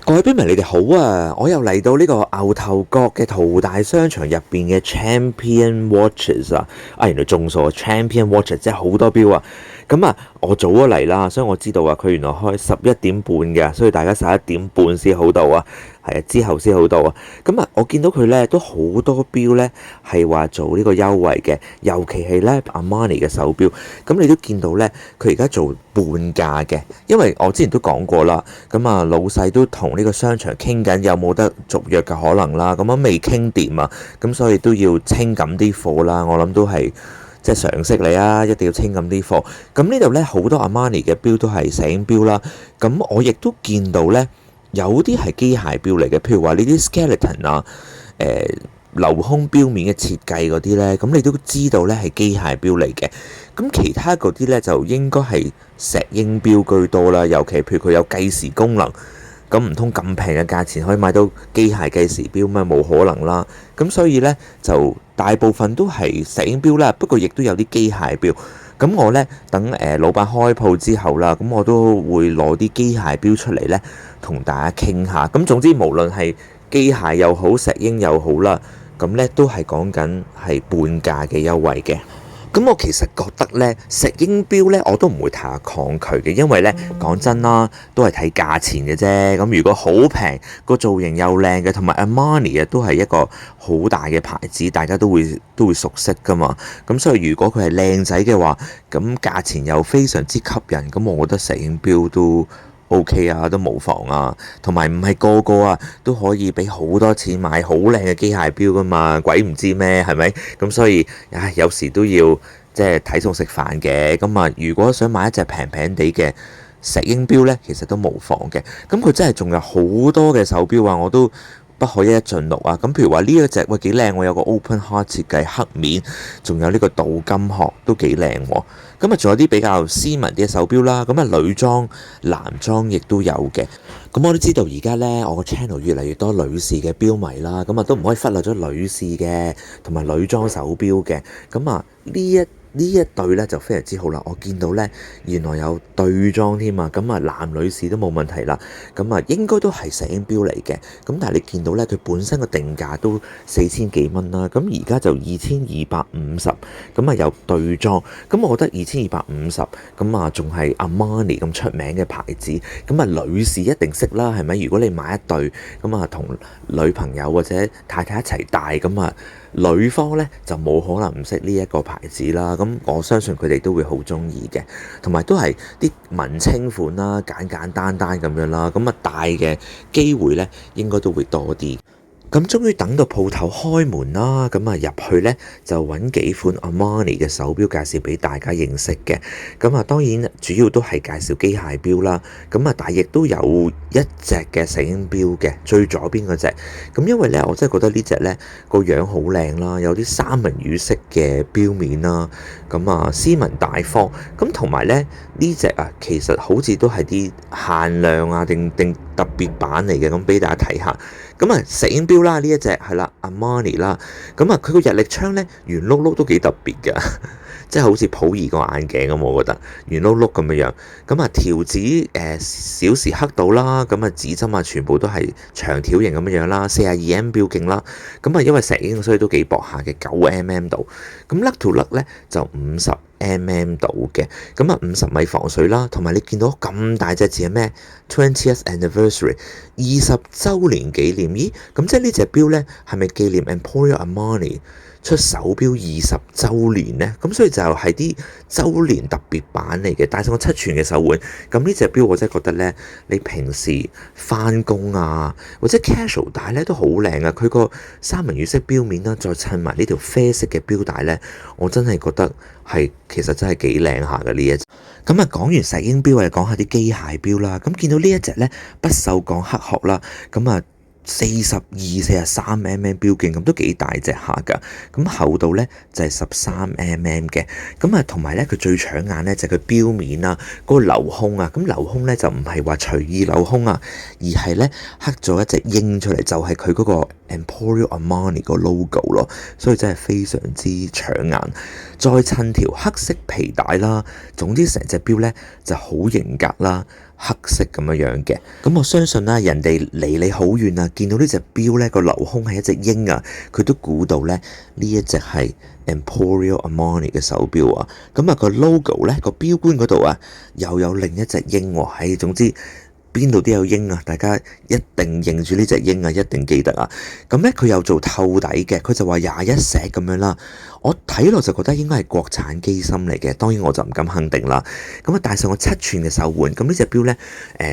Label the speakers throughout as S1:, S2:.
S1: 各位兵迷，你哋好啊！我又嚟到呢個牛頭角嘅淘大商場入邊嘅 Champion Watches 啊！原來中數 Champion Watches 即係好多錶啊！咁啊，我早咗嚟啦，所以我知道啊，佢原來開11點半嘅，所以大家11點半先好到啊，係啊，之後先好到啊。咁啊，我見到佢咧都好多錶咧係話做呢個優惠嘅，尤其係咧 Armani 嘅手錶。咁你都見到咧，佢而家做半價嘅，因為我之前都講過啦。咁啊，老細都同呢個商場傾緊有冇得續約嘅可能啦。咁啊未傾掂啊，咁所以都要清緊啲貨啦。我諗都係。即係常識嚟啊！一定要清咁啲貨。咁呢度咧好多 Armani 嘅錶都係石英錶啦。咁我亦都見到咧有啲係機械錶嚟嘅，譬如話呢啲 skeleton 啊、鏤空錶面嘅設計嗰啲咧，咁你都知道咧係機械錶嚟嘅。咁其他嗰啲咧就應該係石英錶居多啦。尤其譬如佢有計時功能。咁唔通咁平嘅價錢可以買到機械計時錶咩？冇可能啦！咁所以呢，就大部分都係石英錶啦，不過亦都有啲機械錶。咁我呢，等老闆開鋪之後啦，咁我都會攞啲機械錶出嚟呢，同大家傾下。咁總之無論係機械又好，石英又好啦，咁呢都係講緊係半價嘅優惠嘅。咁我其實覺得咧，石英錶咧我都唔會太抗拒嘅，因為咧講真啦，都係睇價錢嘅啫。咁如果好平，個造型又靚嘅，同埋 Armani 啊都係一個好大嘅牌子，大家都會熟悉噶嘛。咁所以如果佢係靚仔嘅話，咁價錢又非常之吸引，咁我覺得石英錶都OK 啊，都無妨啊，同埋唔係個個啊都可以俾好多錢買好靚嘅機械錶噶嘛，鬼唔知咩係咪？咁所以有時都要即係睇餸食飯嘅。咁啊，如果想買一隻平平地嘅石英錶呢，其實都無妨嘅。咁佢真係仲有好多嘅手錶啊，我都不可一一盡錄啊！咁譬如話呢一隻幾靚喎，有個 open heart 設計黑面，仲有呢個鍍金殼都幾靚喎。咁啊，仲有啲比較斯文啲嘅手錶啦。咁啊，女裝、男裝亦都有嘅。咁我都知道而家呢，我個 channel 越嚟越多女士嘅錶迷啦。咁啊，都唔可以忽略咗女士嘅同埋女裝手錶嘅。咁啊，呢一對咧就非常之好啦，我見到咧原來有對裝添啊，咁啊男女士都冇問題啦，咁啊應該都係石英錶嚟嘅，咁但係你見到咧佢本身個定價都4000幾蚊啦，咁而家就2250，咁啊有對裝，咁我覺得2250，咁啊仲係 Armani 咁出名嘅牌子，咁啊女士一定識啦，係咪？如果你買一對，咁啊同女朋友或者太太一齊戴，咁啊女方咧就冇可能唔識呢一個牌子啦，咁我相信佢哋都會好中意嘅，同埋都係啲文青款啦，簡簡單單咁樣啦，咁啊戴嘅機會咧應該都會多啲。咁終於等到鋪頭開門啦，咁啊入去呢，就揾幾款 Armani 嘅手錶介紹俾大家認識嘅。咁啊當然主要都係介紹機械錶啦。咁啊但係亦都有一隻嘅石英錶嘅，最左邊嗰隻。咁因為呢，我真係覺得呢隻呢個樣好靚啦，有啲三文魚式嘅錶面啦。咁啊斯文大方。咁同埋呢，呢隻啊其實好似都係啲限量啊定特別版嚟嘅，咁俾大家睇下。咁啊石英錶啦，呢一隻係啦 Armani 啦，咁啊佢個日曆槍咧圓碌碌都幾特別㗎，即係好似普儀個眼鏡咁，我覺得圓碌碌咁樣樣。咁啊條指小時刻到啦，咁啊指針啊全部都係長條形咁樣樣啦，42mm 錶徑啦。咁啊因為石英所以都幾薄下嘅9mm 度，咁甩條甩咧就50mm 度嘅，咁啊50米防水啦，同埋你見到咁大隻字係咩 20th anniversary 20週年紀念，咦咁即係呢隻錶咧係咪紀念 Emporio Armani 出手錶20週年呢？咁所以就係啲週年特別版嚟嘅，戴上個7寸嘅手環。咁呢隻錶我真係覺得咧，你平時翻工啊或者 casual 戴咧都好靚啊！佢個三文魚式錶面啦，再襯埋呢條啡色嘅錶帶咧，我真係覺得係其實真係幾靚下嘅呢一隻。咁啊講完石英錶，我哋講下啲機械錶啦。咁見到呢一隻咧不鏽鋼黑殼啦，咁啊42、43mm 錶徑，咁都幾大隻下㗎。咁厚度咧就係13mm 嘅。咁啊同埋咧佢最搶眼咧就係佢錶面啊，嗰個鏤空啊。咁鏤空咧就唔係話隨意鏤空啊，而係咧刻咗一隻鷹出嚟，就係佢嗰個 Emporio Armani 個 logo 咯。所以真係非常之搶眼。再襯條黑色皮帶啦，總之成隻錶咧就好型格啦，黑色咁樣嘅。咁我相信啦，人哋離你好遠啊，見到呢隻錶咧個鏤空係一隻鷹啊，佢都估到咧呢一隻係 Emporio Armani 嘅手錶啊。咁啊個 logo 咧個錶冠嗰度啊又有另一隻鷹喎。係總之邊度都有鷹啊！大家一定認住呢隻鷹啊，一定記得啊！咁咧佢又做透底嘅，佢就話21石咁樣啦。我睇落就覺得應該係國產機芯嚟嘅，當然我就唔敢肯定啦。咁啊戴上個7寸嘅手環，咁呢隻錶咧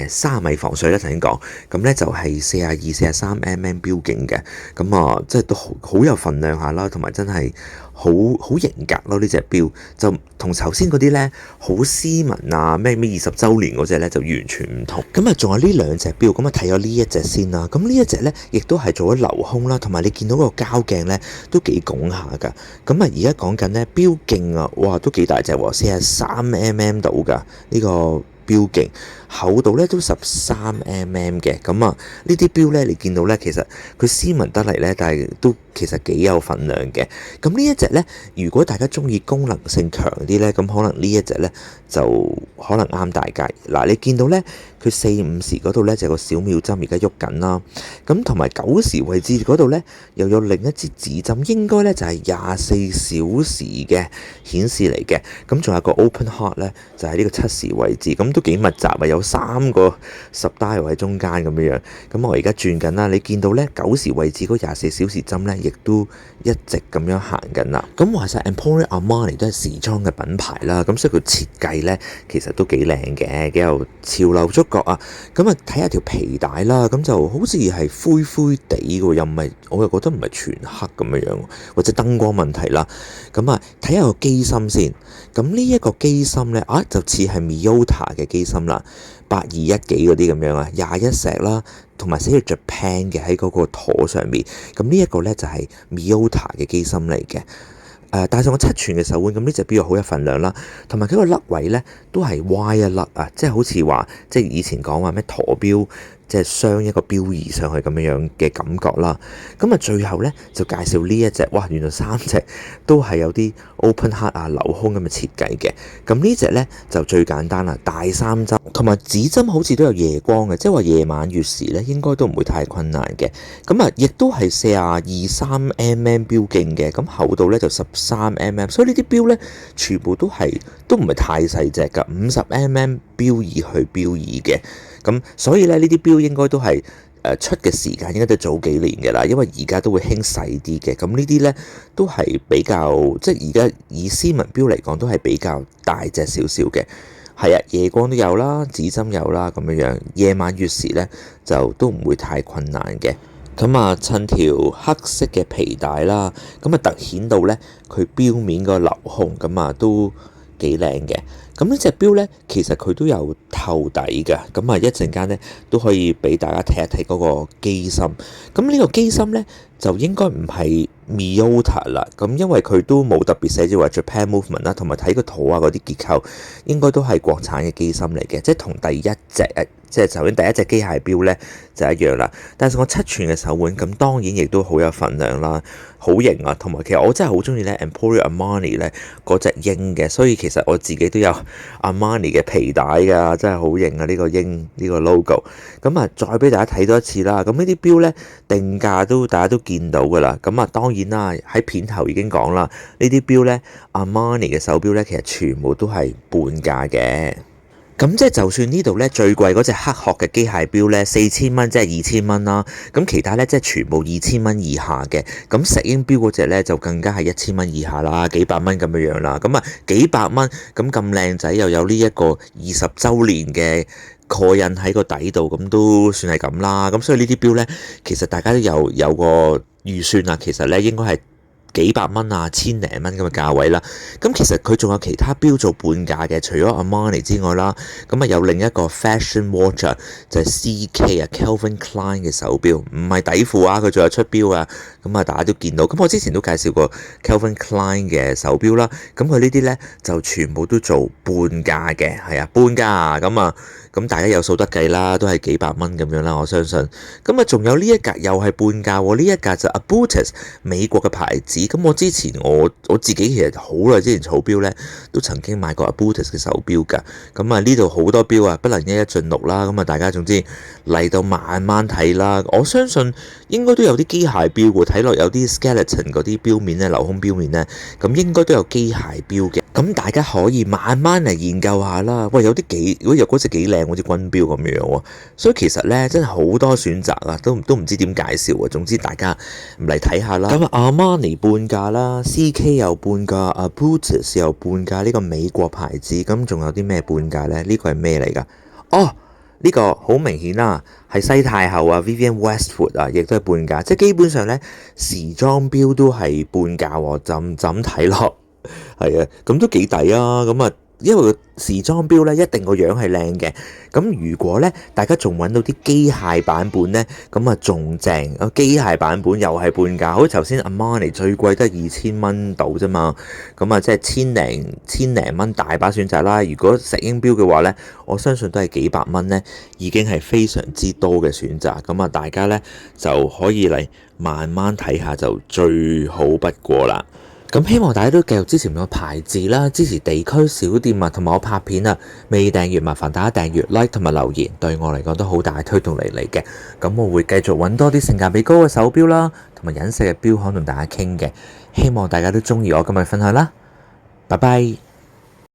S1: 30米防水啦，頭先講，咁咧就係42、43mm 錶徑嘅，咁啊即係都好有份量下啦，同埋真係好型格咯。呢隻錶就同頭先嗰啲咧好斯文啊，咩20週年嗰隻咧就完全唔同。咁啊仲有呢兩隻錶，咁啊睇咗呢一隻先啦。咁呢一隻咧亦都係做咗鏤空啦，同埋你見到個膠鏡咧都幾拱下㗎。咁而家講緊咧錶徑啊，哇都幾大隻喎，43mm 到㗎呢個錶徑，厚度咧都13mm 嘅。咁啊呢啲錶咧你見到咧其實佢斯文得嚟咧，但係都其實幾有份量嘅。咁呢一隻咧，如果大家中意功能性強啲咧，咁可能呢一隻咧就可能啱大家。嗱，你見到咧佢4、5時嗰度咧就有個小秒針而家喐緊啦，咁同埋9時位置嗰度咧又有另一支指針，應該咧就係24小時嘅顯示嚟嘅。咁仲有個 open heart 咧就係呢個7時位置，咁都幾密集啊，有3個10dial喺中間咁樣。咁我而家轉緊啦，你見到咧9時位置嗰24小時針咧，亦都一直咁樣行緊啦。咁話晒 Emporio Armani 都係時裝嘅品牌啦，咁所以佢設計咧其實都幾靚嘅，幾有潮流觸覺啊。咁啊睇下條皮帶啦，咁就好似係灰灰地喎，又唔係，我又覺得唔係全黑咁樣，或者燈光問題啦。咁啊睇下個機芯先，咁呢一個機芯咧就似係 Miyota 嘅機芯啦，821幾嗰啲咁樣啊，21石啦，同埋寫住 Japan 嘅喺嗰個陀上面。咁呢一個咧就係 Miyota 嘅機芯嚟嘅。戴上個7寸嘅手環，咁呢隻錶好有份量啦，同埋佢個粒位咧都係歪一粒啊，即係好似話即係以前講話咩陀錶，即係鑲一個錶儀上去咁樣嘅感覺啦。咁啊最後咧就介紹呢一隻，哇原來3隻都係有啲 open heart 啊鏤空咁嘅設計嘅。咁呢隻咧就最簡單啦，大3針，同埋指針好似都有夜光嘅，即係話夜晚月時咧應該都唔會太困難嘅。咁啊亦都係42、3mm 錶徑嘅，咁厚度咧就13mm，所以呢啲錶咧全部都唔係太細隻㗎，50mm 錶耳去錶耳嘅。咁所以咧呢啲錶應該都係出嘅時間應該都早幾年嘅啦，因為而家都會興細啲嘅。咁呢啲咧都係比較即係而家以斯文錶嚟講都係比較大隻少少嘅。係啊，夜光都有啦，指針有啦，咁樣夜晚月時咧就都唔會太困難嘅。咁啊襯條黑色嘅皮帶啦，咁啊突顯到咧佢錶面個鏤空，咁啊都幾靚嘅。咁呢隻錶咧，其實佢都有透底嘅，咁啊一陣間咧都可以俾大家睇一睇嗰個機芯。咁呢個機芯咧就應該唔係 Miyota 啦，咁因為佢都冇特別寫住話 Japan Movement 啦，同埋睇個圖啊嗰啲結構應該都係國產嘅機芯嚟嘅，即係同第一隻即係首先第一隻機械錶咧就一樣啦。但係我7寸嘅手環，咁當然亦都好有份量啦，好型啊，同埋其實我真係好中意咧 Emporio Armani 咧嗰隻鷹嘅，所以其實我自己都有 Armani 嘅皮帶㗎，真係好型啊！呢個鷹呢個 logo， 咁啊再俾大家睇多一次啦。咁呢啲錶咧定價都大家都見到㗎啦。咁啊當然啦，喺片頭已經講啦，呢啲錶咧 Armani 嘅手錶咧其實全部都係半價嘅。咁即係就算呢度咧最貴嗰隻黑殼嘅機械錶咧4000蚊，即係2000蚊啦。咁其他咧即係全部2000蚊以下嘅。咁石英錶嗰隻咧就更加係1000蚊以下啦，幾百蚊咁樣啦。咁啊幾百蚊咁靚仔又有呢一個20週年嘅蓋印喺個底度，咁都算係咁啦。咁所以呢啲錶咧其實大家都有個預算啊，其實咧應該係幾百蚊啊，1000零蚊咁嘅價位啦。咁其實佢仲有其他錶做半價嘅，除咗 Armani 之外啦，咁啊有另一個 fashion watch 就係 CK 啊 Calvin Klein 嘅手錶，唔係底褲啊，佢仲有出錶啊。咁啊大家都見到，咁我之前都介紹過 Calvin Klein 嘅手錶啦。咁佢呢啲咧就全部都做半價嘅，係啊半價。咁啊咁大家有數得計啦，都係幾百蚊咁樣啦，我相信。咁啊，仲有呢一格又係半價喎，呢一格就 Abutis 美國嘅牌子。咁我之前我自己其實好耐之前儲錶咧，都曾經買過 Abutis 嘅手錶㗎。咁啊，呢度好多錶啊，不能一一盡錄啦。咁啊，大家總之嚟到慢慢睇啦。我相信應該都有啲機械錶喎，睇落有啲 skeleton 嗰啲錶面咧，鏤空錶面咧，咁應該都有機械錶嘅。咁大家可以慢慢嚟研究下啦。喂，有啲如果有嗰隻幾靚，好似軍錶咁樣喎。所以其實咧，真係好多選擇啊，都唔知點介紹啊。總之大家嚟睇下啦。咁啊，Armani 半價啦，CK 又半價，Abutis 又半價。呢個美國牌子，咁仲有啲咩半價咧？呢個係咩嚟㗎？哦，呢個好明顯啦，係西太后啊，Vivienne Westwood 啊，亦都係半價。即係基本上咧，時裝錶都係半價喎。就咁睇落。係啊，咁都幾抵啊！咁啊，因為個時裝錶咧，一定個樣係靚嘅。咁如果咧，大家仲揾到啲機械版本咧，咁啊仲正。機械版本又係半價，好似頭先 Armani 最貴得2000蚊到啫嘛。咁啊，即係千零蚊，大把選擇啦。如果石英錶嘅話咧，我相信都係幾百蚊咧，已經係非常之多嘅選擇。咁啊，大家咧就可以嚟慢慢睇下，就最好不過啦。咁希望大家都繼續支持我個牌子啦，支持地區小店啊，同埋我拍片啊。未訂閱麻煩大家訂閱、like 同埋留言，對我嚟講都好大嘅推動力嚟嘅。咁我會繼續揾多啲性價比高嘅手錶啦，同埋隱世嘅錶可同大家傾嘅。希望大家都中意我今日分享啦，拜拜。